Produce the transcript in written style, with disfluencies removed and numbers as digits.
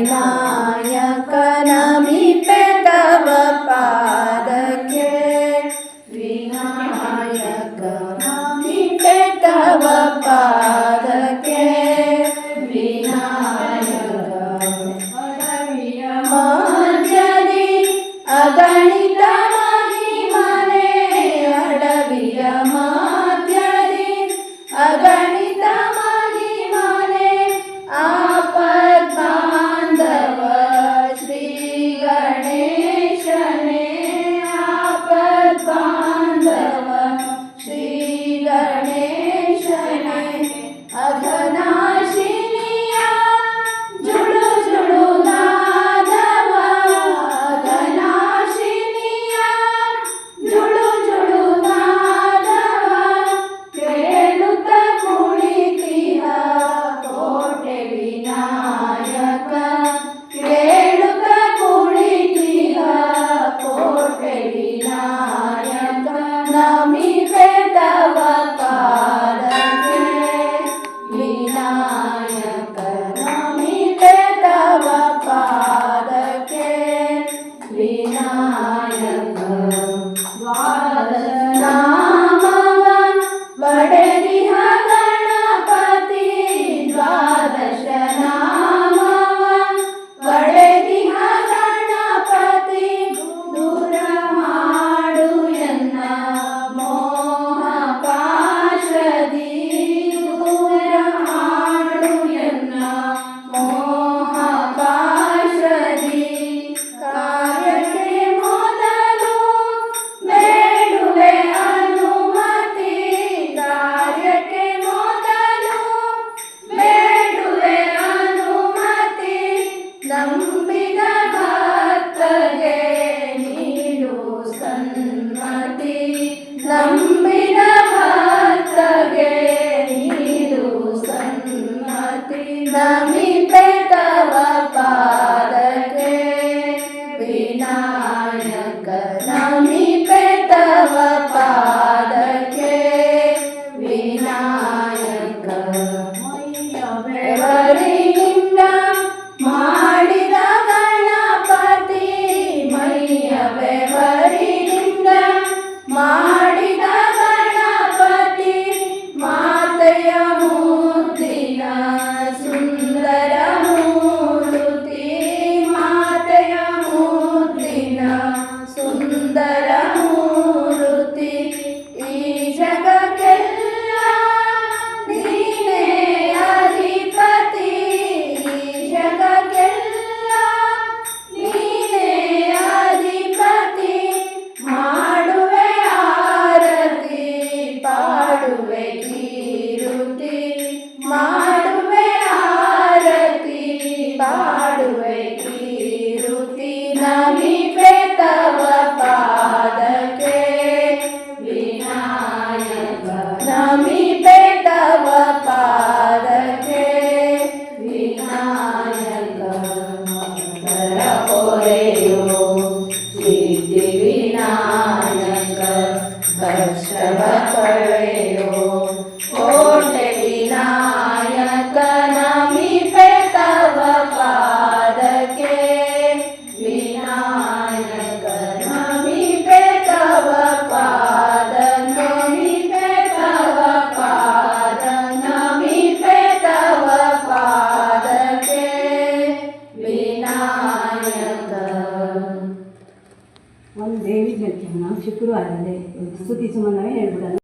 विनायक नमिते तव पादके विनायक नमिते तव पादके विनायक मध्यदि अगणित महिमने अडविय मध्यदि अगणित महिमने आपद्बांधव श्री गणेशने आपद्बांधव श्री गणेशने अघनाशिनिया जुळु जुळु नादव अघनाशिनिया जुळु जुळु नादव ಕೇಳುತ್ತ ಕುಳಿತಿಹ ಕೋಟೆ ವಿನಾಯಕ ಕೇಳುತ್ತ ಕುಳಿತಿಹ ಕೋಟೆ ವಿನಾಯಕ ನಮಿತೆ ತವ ಪಾದಕೆ ವಿನಾಯಕ ನಮಿತೆ ತವ ಪಾದಕೆ ವಿನಾಯಕ ನಾಮವ ಬಡೆದಿಹ ಗಣಪತಿ ದ್ವಾದಶ ನಾಮವ ಬಡೆದಿಹ ಗಣಪತಿ ದೂರ ಮಾಡು ಎನ್ನ ಮೋಹ ಪಾಶದಿ ದೂರ ಮಾಡು ಎನ್ನ ಮೋಹ ಪಾಶದಿ ಕಾರ್ಯಕ್ಕೆ ಮೊದಲು ಬೇಡುವೆ ಅನುಮತಿ ಕಾರ್ಯಕ್ಕೆ ಮೊದಲು ಬೇಡುವೆ ಅನುಮತಿ ನಂಬಿದ ಭಕ್ತಗೆ ನೀಡು ಸನ್ಮತಿ ನಂಬಿದ ಭಕ್ತಗೆ ನೀಡು ಸನ್ಮತಿ ನಮಿತೆ ತವ ಪಾದಕೆ ವಿನಾಯಕ ನಮಿತೆ ತವ ಪಾದಕೆ ವಿನಾಯಕ ಬೆವರಿನಿಂದ ಮಾಡಿದ ಗಣಪತಿ ಮೈಯ ಬೆವರಿನಿಂದ ಮಾಡಿದ ಗಣಪತಿ ಮಾತೆಯ ಮುದ್ದಿನ ಸುಂದರ ಮೂರ್ತಿ ಮಾತೆಯ ಮುದ್ದಿನ ಸುಂದರ ಮೂರ್ತಿ ಈ ಜಗಕ್ಕೆಲ್ಲ ನೀನೇ ಅಧಿಪತಿ ಈ ಜಗಕ್ಕೆಲ್ಲ ನೀನೇ ಅಧಿಪತಿ ಮಾಡುವೆ ಆರತಿ ಪಾಡುವೆ ಕೀರುತಿ ಮಾಡುವೆ ಆರತಿ ಪಾಡುವೆ ಕೀರುತಿ ನಮಿತೆ ತವ ಪಾದಕೆ ವಿನಾಯಕ ನಮಿತೆ ತವ ಪಾದಕೆ ವಿನಾಯಕ ಕರ ಪೊರೆಯೋ ಸಿದ್ಧಿ ವಿನಾಯಕ ಕಷ್ಟವ ಕಳೆಯೋ ಕೋಟೆ ವಿನಾಯಕ ನಮಿತೆ ತವ ಪಾದಕೆ ವಿನಾಯಕ ನಮಿತೆ ತವ ಪಾದ ನಮಿತೆ ತವ ಪಾದ ನಮಿತೆ ತವ ಪಾದಕೆ ವಿನಾಯಕ ಒಂದು ದೇವಿ ಹೇಳ್ತೀವಿ ನಾವು ಶುಕ್ರವಾರದಲ್ಲಿ ಸ್ತುತಿ ಸುಮನವೇ ಹೇಳ್ಬಿಡೋಣ.